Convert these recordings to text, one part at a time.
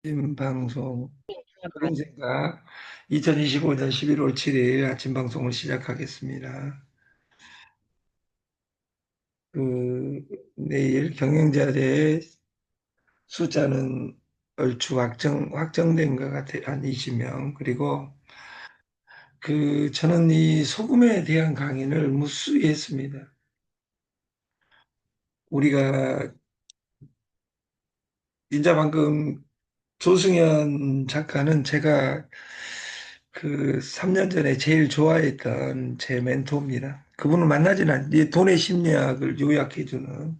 아침 방송 그런 생각 2025년 11월 7일 아침 방송을 시작하겠습니다. 그 내일 경영자들의 숫자는 얼추 확정된 것 같아요. 한 20명. 그리고 저는 이 소금에 대한 강의를 무수히 했습니다. 우리가 진짜 방금 조승현 작가는 제가 3년 전에 제일 좋아했던 제 멘토입니다. 그분을 만나지는 않는데 돈의 심리학을 요약해주는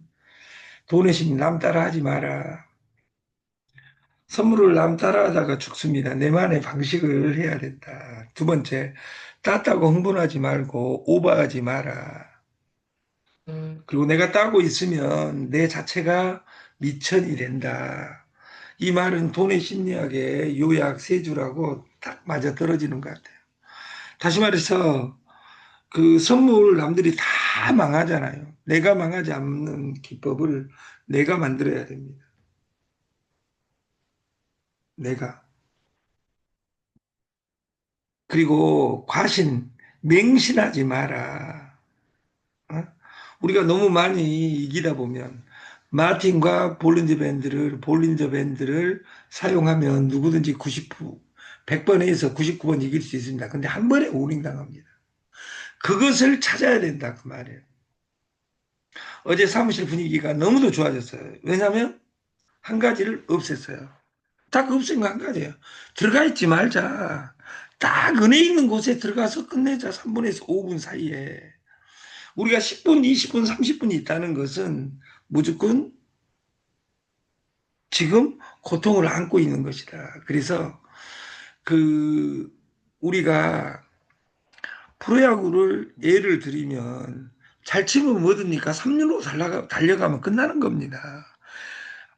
돈의 심리 남 따라 하지 마라. 선물을 남 따라 하다가 죽습니다. 내만의 방식을 해야 된다. 두 번째, 땄다고 흥분하지 말고 오버하지 마라. 그리고 내가 따고 있으면 내 자체가 미천이 된다. 이 말은 돈의 심리학의 요약 세 줄하고 딱 맞아 떨어지는 것 같아요. 다시 말해서 선물 남들이 다 망하잖아요. 내가 망하지 않는 기법을 내가 만들어야 됩니다. 내가. 그리고 맹신하지 마라. 어? 우리가 너무 많이 이기다 보면 볼린저 밴드를 사용하면 누구든지 100번에서 99번 이길 수 있습니다. 근데 한 번에 오링 당합니다. 그것을 찾아야 된다 그 말이에요. 어제 사무실 분위기가 너무도 좋아졌어요. 왜냐하면 한 가지를 없앴어요. 딱 없앤 거 한 가지예요. 들어가 있지 말자. 딱 은혜 있는 곳에 들어가서 끝내자. 3분에서 5분 사이에. 우리가 10분, 20분, 30분이 있다는 것은 무조건 지금 고통을 안고 있는 것이다. 그래서 그 우리가 프로야구를 예를 들면 잘 치면 뭐든니까 3루로 달려가면 끝나는 겁니다.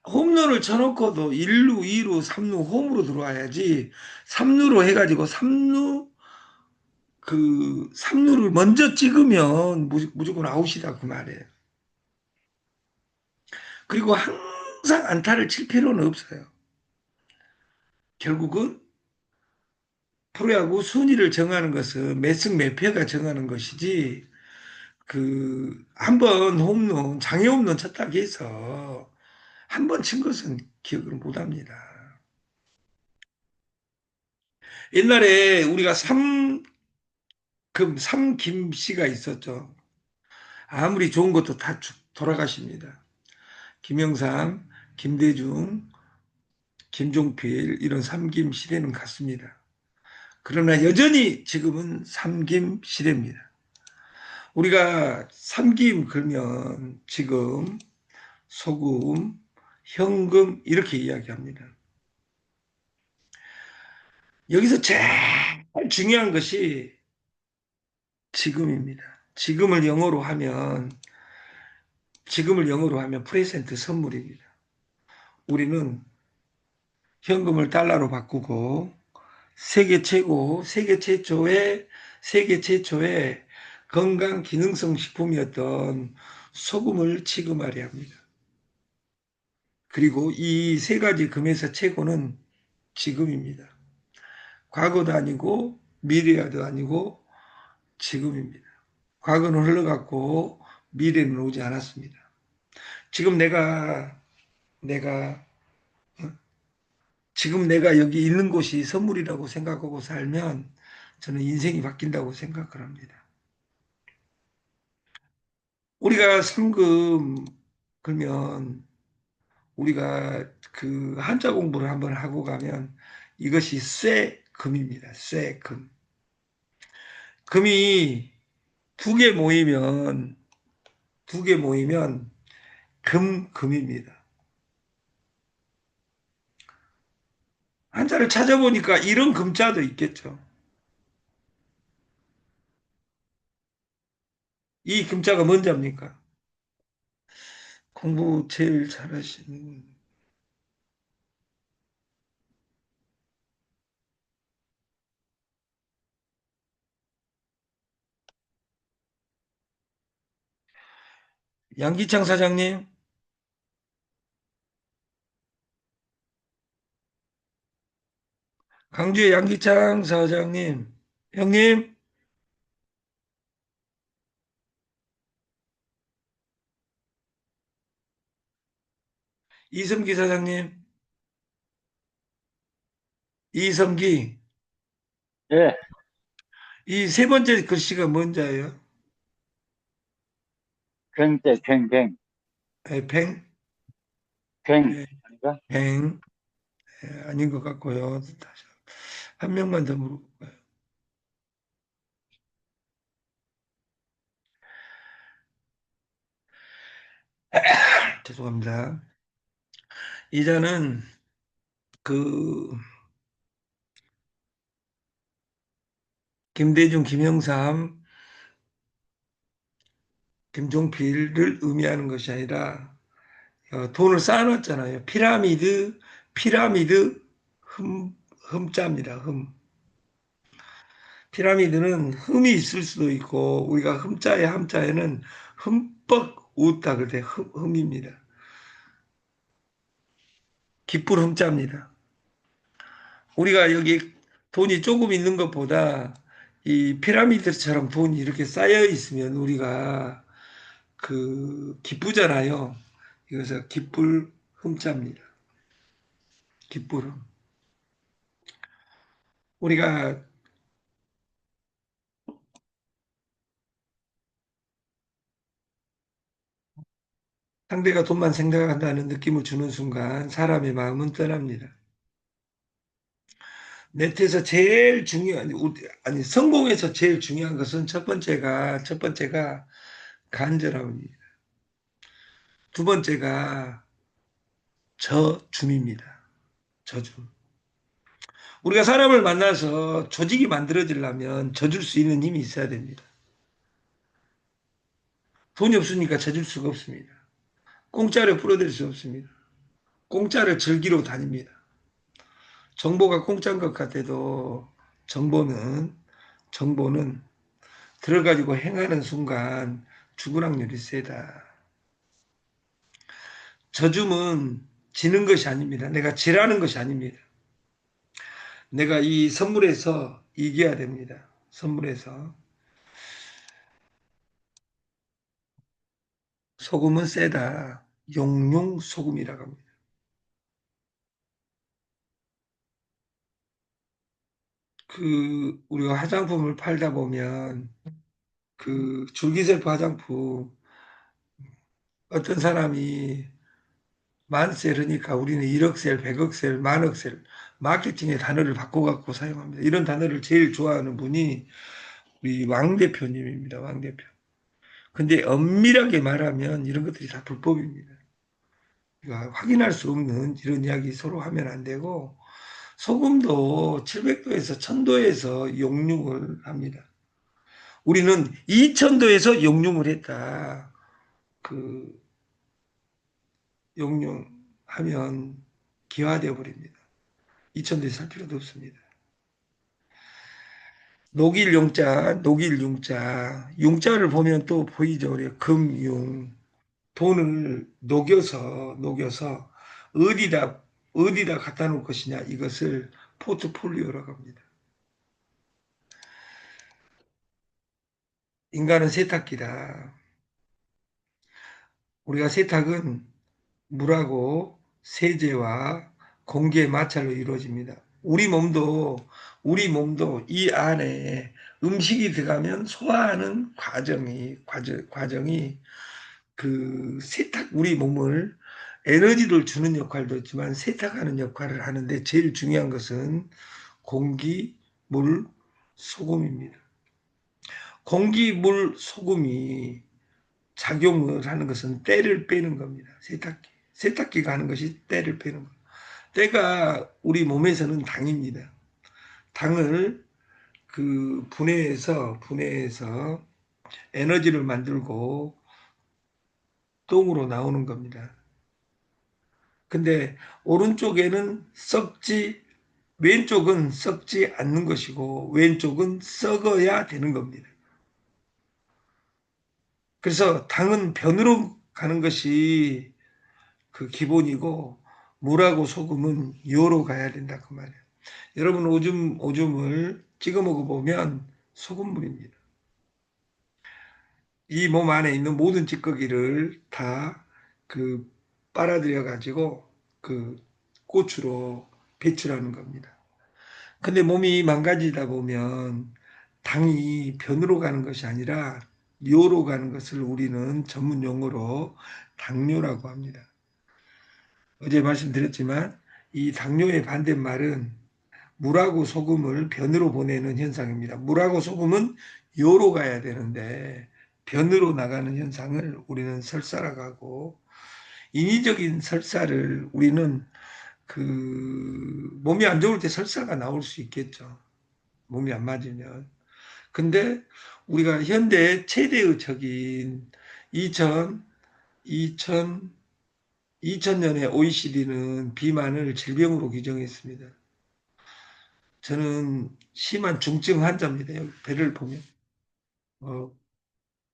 홈런을 쳐놓고도 1루, 2루, 3루 홈으로 들어와야지 3루로 해가지고 3루를 먼저 찍으면 무조건 아웃이다 그 말이에요. 그리고 항상 안타를 칠 필요는 없어요. 결국은 프로야구 순위를 정하는 것은 몇 승 몇 패가 정하는 것이지 한 번 장애 홈런 쳤다고 해서 한 번 친 것은 기억을 못 합니다. 옛날에 우리가 삼김 씨가 있었죠. 아무리 좋은 것도 다 돌아가십니다. 김영삼, 김대중, 김종필 이런 삼김 시대는 갔습니다. 그러나 여전히 지금은 삼김 시대입니다. 우리가 삼김 그러면 지금 소금, 현금 이렇게 이야기합니다. 여기서 제일 중요한 것이 지금입니다. 지금을 영어로 하면 프레젠트 선물입니다. 우리는 현금을 달러로 바꾸고 세계 최초의 건강 기능성 식품이었던 소금을 취급하려 합니다. 그리고 이 세 가지 금에서 최고는 지금입니다. 과거도 아니고 미래도 아니고 지금입니다. 과거는 흘러갔고 미래는 오지 않았습니다. 지금 내가 지금 내가 여기 있는 곳이 선물이라고 생각하고 살면 저는 인생이 바뀐다고 생각을 합니다. 우리가 상금 그러면 우리가 한자 공부를 한번 하고 가면 이것이 쇠금입니다. 쇠금. 금이 두 개 모이면 금입니다. 한자를 찾아보니까 이런 금자도 있겠죠. 이 금자가 뭔 자입니까? 공부 제일 잘하시는 양기창 사장님, 강주의 양기창 사장님, 형님, 이성기 사장님, 이성기, 예, 이 세 번째 글씨가 뭔자예요? 괭 괭. 뱅, 괭. 예, 아닌가? 뱅, 아닌 것 같고요. 다시 한 명만 더 물어볼까요? 죄송합니다. 이자는 그 김대중, 김영삼, 김종필을 의미하는 것이 아니라 돈을 쌓아놨잖아요. 피라미드 흠자입니다. 피라미드는 흠이 있을 수도 있고 우리가 흠자에 함자에는 흠뻑 웃다 그래 흠입니다. 기쁠 흠자입니다. 우리가 여기 돈이 조금 있는 것보다 이 피라미드처럼 돈이 이렇게 쌓여 있으면 우리가 기쁘잖아요. 이것은 기쁠 흠자입니다. 기쁠 흠. 우리가 상대가 돈만 생각한다는 느낌을 주는 순간 사람의 마음은 떠납니다. 네트에서 제일 중요한, 아니, 성공에서 제일 중요한 것은 첫 번째가 간절함입니다. 두 번째가 저줌입니다. 저줌. 우리가 사람을 만나서 조직이 만들어지려면 져줄 수 있는 힘이 있어야 됩니다. 돈이 없으니까 져줄 수가 없습니다. 공짜로 풀어드릴 수 없습니다. 공짜를 즐기러 다닙니다. 정보가 공짜인 것 같아도 정보는, 정보는 들어가지고 행하는 순간 죽을 확률이 세다. 저줌은 지는 것이 아닙니다. 내가 지라는 것이 아닙니다. 내가 이 선물에서 이겨야 됩니다. 선물에서. 소금은 세다. 용융 소금이라고 합니다. 우리가 화장품을 팔다 보면 줄기세포 화장품 어떤 사람이 만 셀이니까 우리는 1억 셀, 100억 셀, 만억 셀 마케팅의 단어를 바꿔갖고 사용합니다. 이런 단어를 제일 좋아하는 분이 우리 왕 대표님입니다. 왕 대표. 근데 엄밀하게 말하면 이런 것들이 다 불법입니다. 우리가 확인할 수 없는 이런 이야기 서로 하면 안 되고 소금도 700도에서 1000도에서 용융을 합니다. 우리는 2000도에서 용융을 했다. 그 용융하면 기화되어 버립니다. 2000도에서 살 필요도 없습니다. 녹일 용자, 녹일 융자, 융자를 보면 또 보이죠. 우리 금융, 돈을 녹여서 어디다 어디다 갖다 놓을 것이냐 이것을 포트폴리오라고 합니다. 인간은 세탁기다. 우리가 세탁은 물하고 세제와 공기의 마찰로 이루어집니다. 우리 몸도 이 안에 음식이 들어가면 소화하는 과정이 우리 몸을 에너지를 주는 역할도 있지만 세탁하는 역할을 하는데 제일 중요한 것은 공기, 물, 소금입니다. 공기, 물, 소금이 작용을 하는 것은 때를 빼는 겁니다. 세탁기가 하는 것이 때를 빼는 겁니다. 때가 우리 몸에서는 당입니다. 당을 분해해서 에너지를 만들고 똥으로 나오는 겁니다. 근데 오른쪽에는 왼쪽은 썩지 않는 것이고 왼쪽은 썩어야 되는 겁니다. 그래서 당은 변으로 가는 것이 기본이고 물하고 소금은 요로 가야 된다 그 말이에요. 여러분 오줌을 찍어 먹어보면 소금물입니다. 이 몸 안에 있는 모든 찌꺼기를 다 그 빨아들여 가지고 그 고추로 배출하는 겁니다. 근데 몸이 망가지다 보면 당이 변으로 가는 것이 아니라 뇨로 가는 것을 우리는 전문 용어로 당뇨라고 합니다. 어제 말씀드렸지만 이 당뇨의 반대말은 물하고 소금을 변으로 보내는 현상입니다. 물하고 소금은 요로 가야 되는데 변으로 나가는 현상을 우리는 설사라고 하고, 인위적인 설사를 우리는 그 몸이 안 좋을 때 설사가 나올 수 있겠죠. 몸이 안 맞으면. 근데 우리가 현대 최대의 적인 2000, 2000, 2000년에 OECD는 비만을 질병으로 규정했습니다. 저는 심한 중증 환자입니다. 여기 배를 보면.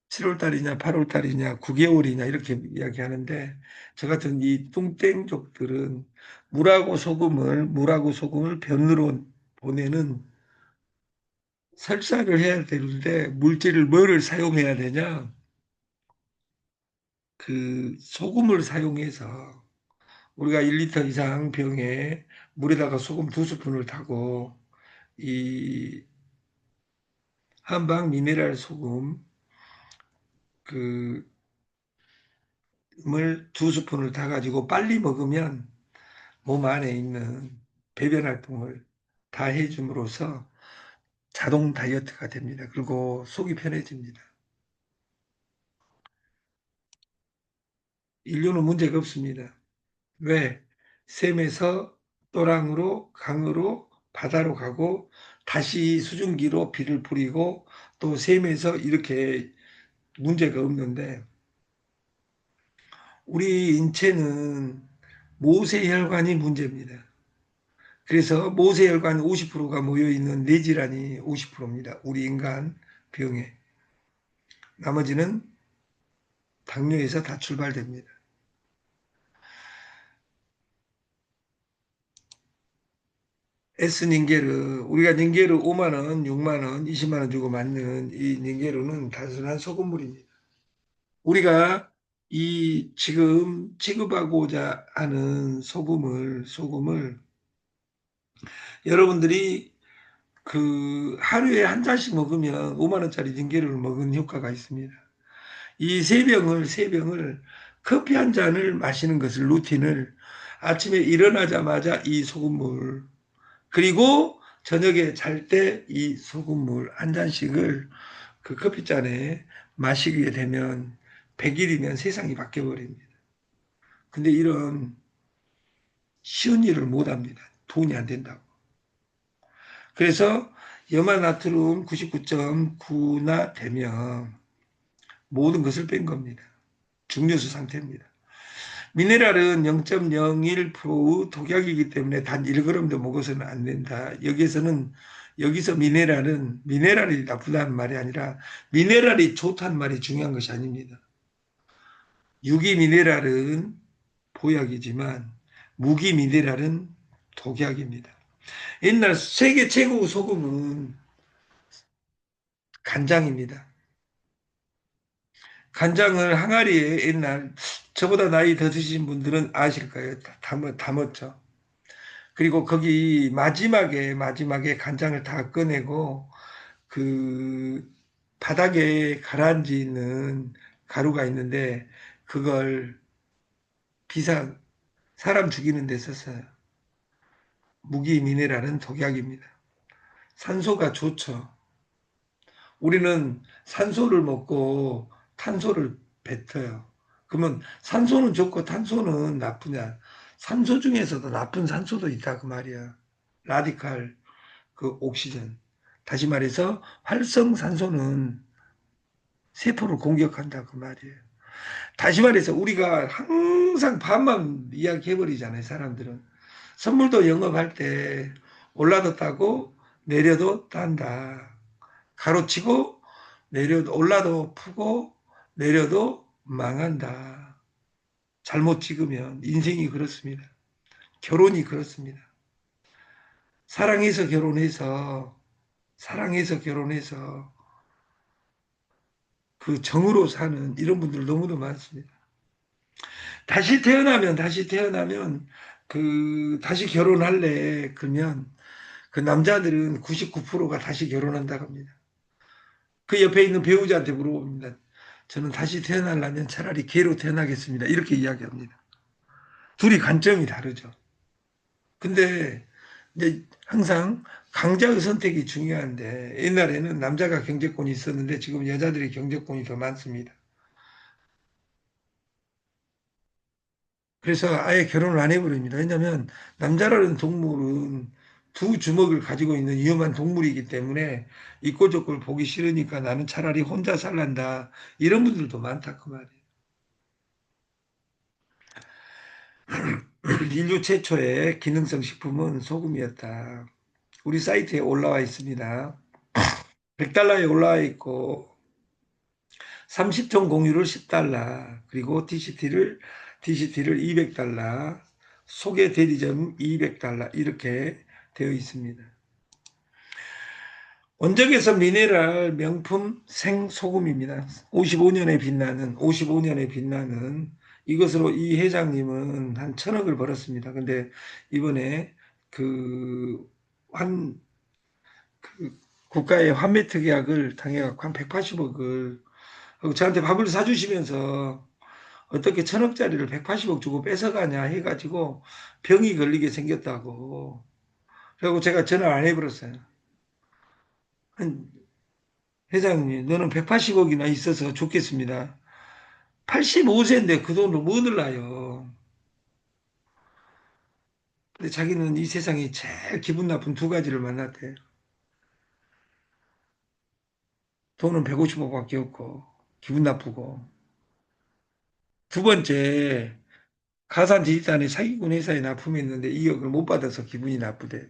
7월 달이냐, 8월 달이냐, 9개월이냐, 이렇게 이야기하는데, 저 같은 이 뚱땡족들은 물하고 소금을 변으로 보내는 설사를 해야 되는데, 물질을 뭐를 사용해야 되냐? 그 소금을 사용해서 우리가 1리터 이상 병에 물에다가 소금 2스푼을 타고 이 한방 미네랄 소금 그물 2스푼을 타가지고 빨리 먹으면 몸 안에 있는 배변 활동을 다 해줌으로써 자동 다이어트가 됩니다. 그리고 속이 편해집니다. 인류는 문제가 없습니다. 왜? 샘에서 또랑으로, 강으로, 바다로 가고 다시 수증기로 비를 뿌리고 또 샘에서 이렇게 문제가 없는데, 우리 인체는 모세혈관이 문제입니다. 그래서 모세혈관 50%가 모여있는 뇌질환이 50%입니다. 우리 인간 병에. 나머지는 당뇨에서 다 출발됩니다. S닌게르, 우리가 닌게르 5만 원, 6만 원, 20만 원 주고 맞는 이 닌게르는 단순한 소금물입니다. 우리가 이 지금 취급하고자 하는 소금을 여러분들이 그 하루에 한 잔씩 먹으면 5만 원짜리 닌게르를 먹은 효과가 있습니다. 이 세 병을 커피 한 잔을 마시는 것을 루틴을 아침에 일어나자마자 이 소금물, 그리고 저녁에 잘 때 이 소금물 한 잔씩을 그 커피잔에 마시게 되면 100일이면 세상이 바뀌어 버립니다. 근데 이런 쉬운 일을 못 합니다. 돈이 안 된다고. 그래서 염화나트륨 99.9나 되면 모든 것을 뺀 겁니다. 중요수 상태입니다. 미네랄은 0.01%의 독약이기 때문에 단 1g도 먹어서는 안 된다. 여기서 미네랄이 나쁘다는 말이 아니라 미네랄이 좋다는 말이 중요한 것이 아닙니다. 유기 미네랄은 보약이지만 무기 미네랄은 독약입니다. 옛날 세계 최고 소금은 간장입니다. 간장을 항아리에 옛날, 저보다 나이 더 드신 분들은 아실 거예요. 담았죠. 그리고 거기 마지막에 간장을 다 꺼내고 그 바닥에 가라앉는 가루가 있는데 그걸 비상 사람 죽이는 데 썼어요. 무기 미네랄은 독약입니다. 산소가 좋죠. 우리는 산소를 먹고 탄소를 뱉어요. 그러면 산소는 좋고 탄소는 나쁘냐? 산소 중에서도 나쁜 산소도 있다 그 말이야. 라디칼 그 옥시전. 다시 말해서 활성산소는 세포를 공격한다 그 말이에요. 다시 말해서 우리가 항상 반만 이야기해버리잖아요. 사람들은. 선물도 영업할 때 올라도 따고 내려도 딴다. 가로치고 내려도 올라도 푸고 내려도 망한다. 잘못 찍으면 인생이 그렇습니다. 결혼이 그렇습니다. 사랑해서 결혼해서, 사랑해서 결혼해서 그 정으로 사는 이런 분들 너무도 많습니다. 다시 태어나면 다시 결혼할래. 그러면 그 남자들은 99%가 다시 결혼한다고 합니다. 그 옆에 있는 배우자한테 물어봅니다. 저는 다시 태어나려면 차라리 개로 태어나겠습니다. 이렇게 이야기합니다. 둘이 관점이 다르죠. 근데 이제 항상 강자의 선택이 중요한데 옛날에는 남자가 경제권이 있었는데 지금 여자들이 경제권이 더 많습니다. 그래서 아예 결혼을 안 해버립니다. 왜냐하면 남자라는 동물은 두 주먹을 가지고 있는 위험한 동물이기 때문에 이꼬저꼴 보기 싫으니까 나는 차라리 혼자 살란다. 이런 분들도 많다 그 말이에요. 인류 최초의 기능성 식품은 소금이었다. 우리 사이트에 올라와 있습니다. 100달러에 올라와 있고 30종 공유를 10달러 그리고 DCT를 200달러 소개 대리점 200달러 이렇게 되어 있습니다. 원적에서 미네랄 명품 생소금입니다. 55년에 빛나는 이것으로 이 회장님은 한 1,000억을 벌었습니다. 근데 이번에 그, 환, 그 국가의 환매 특약을 당해갖고 한 180억을 저한테 밥을 사주시면서 어떻게 1,000억짜리를 180억 주고 뺏어가냐 해가지고 병이 걸리게 생겼다고. 그리고 제가 전화를 안 해버렸어요. 회장님, 너는 180억이나 있어서 좋겠습니다. 85세인데 그 돈으로 뭐 늘라요? 근데 자기는 이 세상에 제일 기분 나쁜 두 가지를 만났대요. 돈은 150억밖에 없고, 기분 나쁘고. 두 번째, 가산 디지털에 사기꾼 회사에 납품했는데 2억을 못 받아서 기분이 나쁘대.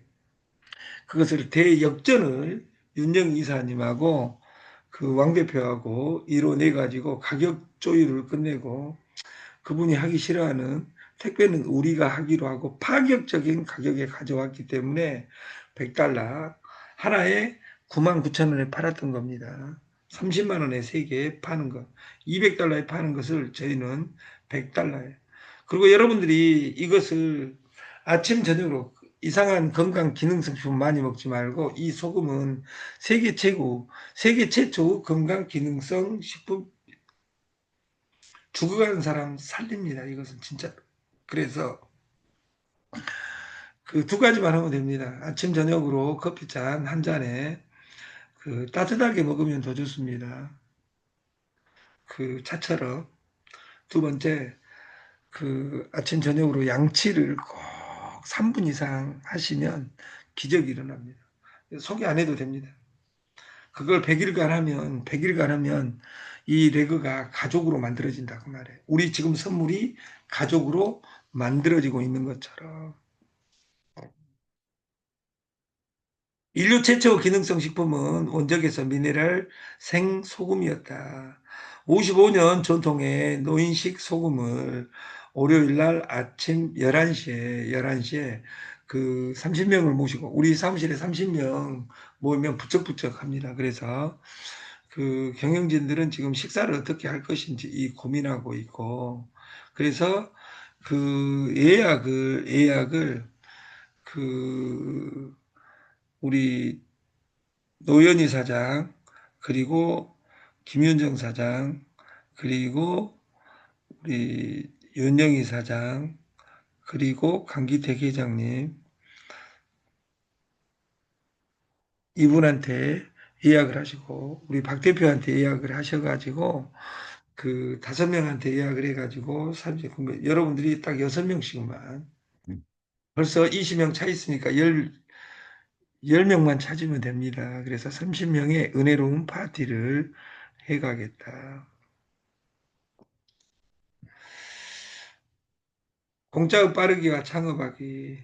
그것을 대역전을 윤영 이사님하고 그 왕 대표하고 이뤄내 가지고 가격 조율을 끝내고 그분이 하기 싫어하는 택배는 우리가 하기로 하고 파격적인 가격에 가져왔기 때문에 100달러 하나에 99,000원에 팔았던 겁니다. 30만 원에 3개 파는 것. 200달러에 파는 것을 저희는 100달러에. 그리고 여러분들이 이것을 아침 저녁으로 이상한 건강 기능성 식품 많이 먹지 말고 이 소금은 세계 최초 건강 기능성 식품 죽어가는 사람 살립니다. 이것은 진짜. 그래서 그 두 가지만 하면 됩니다. 아침 저녁으로 커피 한 잔에 따뜻하게 먹으면 더 좋습니다. 그 차처럼. 두 번째, 아침 저녁으로 양치를 꼭 3분 이상 하시면 기적이 일어납니다. 소개 안 해도 됩니다. 그걸 100일간 하면 이 레그가 가족으로 만들어진다 그 말이에요. 우리 지금 선물이 가족으로 만들어지고 있는 것처럼. 인류 최초 기능성 식품은 원적에서 미네랄 생소금이었다. 55년 전통의 노인식 소금을 월요일 날 아침 11시에 그 30명을 모시고 우리 사무실에 30명 모이면 부쩍부쩍 합니다. 그래서 그 경영진들은 지금 식사를 어떻게 할 것인지 이 고민하고 있고 그래서 그 예약을 그 우리 노현희 사장, 그리고 김윤정 사장, 그리고 우리 윤영희 사장, 그리고 강기택 회장님, 이분한테 예약을 하시고, 우리 박 대표한테 예약을 하셔가지고, 그 5명한테 예약을 해가지고, 여러분들이 딱 6명씩만, 벌써 20명 차 있으니까 10명만 찾으면 됩니다. 그래서 30명의 은혜로운 파티를 해가겠다. 공짜의 빠르기와 창업하기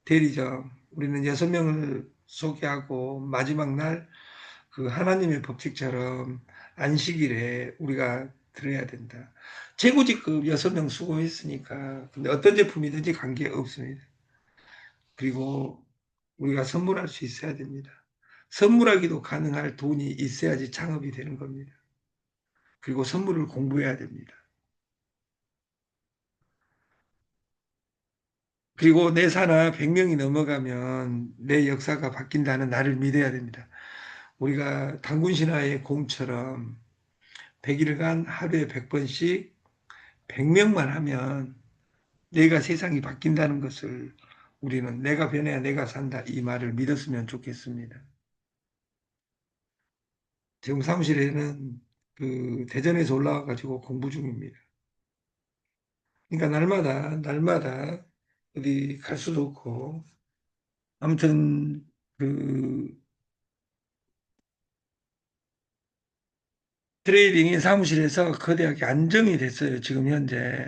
대리점 우리는 6명을 소개하고 마지막 날 그 하나님의 법칙처럼 안식일에 우리가 들어야 된다. 최고직급 6명 수고했으니까 근데 어떤 제품이든지 관계 없습니다. 그리고 우리가 선물할 수 있어야 됩니다. 선물하기도 가능할 돈이 있어야지 창업이 되는 겁니다. 그리고 선물을 공부해야 됩니다. 그리고 내 사나 100명이 넘어가면 내 역사가 바뀐다는 나를 믿어야 됩니다. 우리가 단군 신화의 공처럼 100일간 하루에 100번씩 100명만 하면 내가 세상이 바뀐다는 것을 우리는 내가 변해야 내가 산다 이 말을 믿었으면 좋겠습니다. 지금 사무실에는 그 대전에서 올라와 가지고 공부 중입니다. 그러니까 날마다 어디 갈 수도 없고 아무튼 그 트레이딩이 사무실에서 거대하게 안정이 됐어요. 지금 현재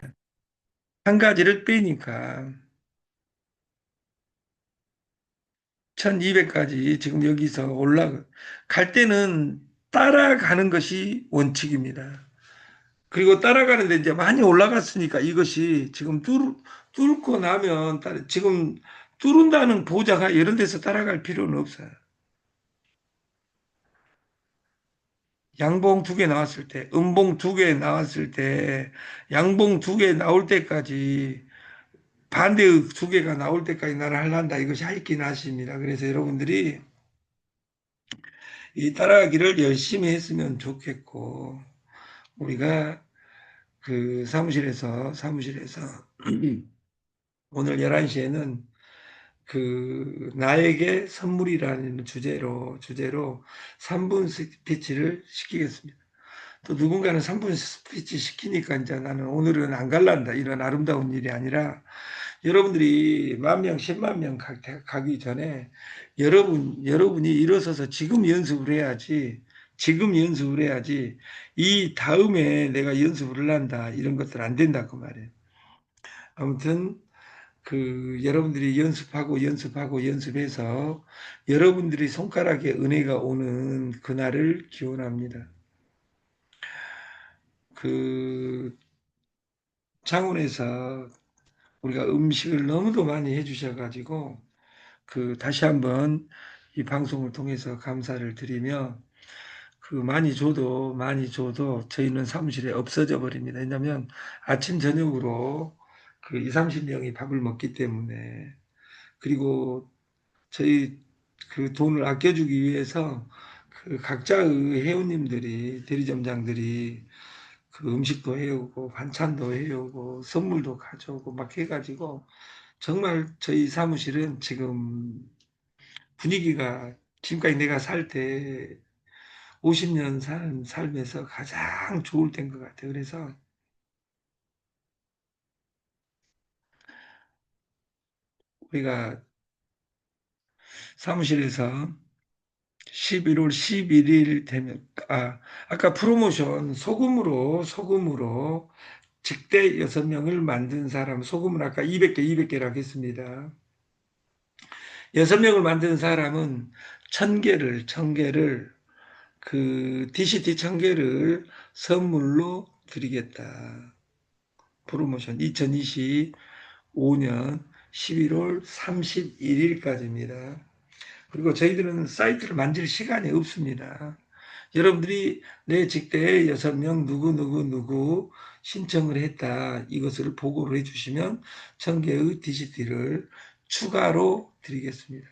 한 가지를 빼니까 1200까지 지금 여기서 올라갈 때는 따라가는 것이 원칙입니다. 그리고 따라가는데 이제 많이 올라갔으니까 이것이 지금 뚫고 나면 지금 뚫은다는 보자가 이런 데서 따라갈 필요는 없어요. 양봉 두 개 나왔을 때, 음봉 두 개 나왔을 때, 양봉 두 개 나올 때까지 반대의 두 개가 나올 때까지 나를 할란다. 이것이 하이킹 하십니다. 그래서 여러분들이 이 따라가기를 열심히 했으면 좋겠고, 우리가 그 사무실에서 오늘 11시에는 그 나에게 선물이라는 주제로 3분 스피치를 시키겠습니다. 또 누군가는 3분 스피치 시키니까 이제 나는 오늘은 안 갈란다. 이런 아름다운 일이 아니라 여러분들이 10,000명, 10만 명 가기 전에 여러분이 일어서서 지금 연습을 해야지 이 다음에 내가 연습을 한다. 이런 것들 안 된다. 그 말이에요. 아무튼 그 여러분들이 연습해서 여러분들이 손가락에 은혜가 오는 그날을 기원합니다. 그 창원에서 우리가 음식을 너무도 많이 해주셔가지고 그 다시 한번 이 방송을 통해서 감사를 드리며 그 많이 줘도 저희는 사무실에 없어져 버립니다. 왜냐하면 아침 저녁으로 그 2, 30명이 밥을 먹기 때문에 그리고 저희 그 돈을 아껴주기 위해서 그 각자의 회원님들이 대리점장들이 그 음식도 해오고 반찬도 해오고 선물도 가져오고 막 해가지고 정말 저희 사무실은 지금 분위기가 지금까지 내가 살 때 50년 산 삶에서 가장 좋을 때인 것 같아요. 그래서 우리가 사무실에서 11월 11일 되면 아까 프로모션 소금으로 직대 6명을 만든 사람 소금을 아까 200개라고 했습니다. 6명을 만든 사람은 1000개를 그 DCT 1000개를 선물로 드리겠다. 프로모션 2025년 11월 31일까지입니다. 그리고 저희들은 사이트를 만질 시간이 없습니다. 여러분들이 내 직대에 6명 누구 신청을 했다. 이것을 보고를 해주시면 1000개의 DCT를 추가로 드리겠습니다.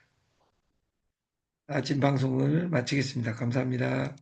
아침 방송을 마치겠습니다. 감사합니다.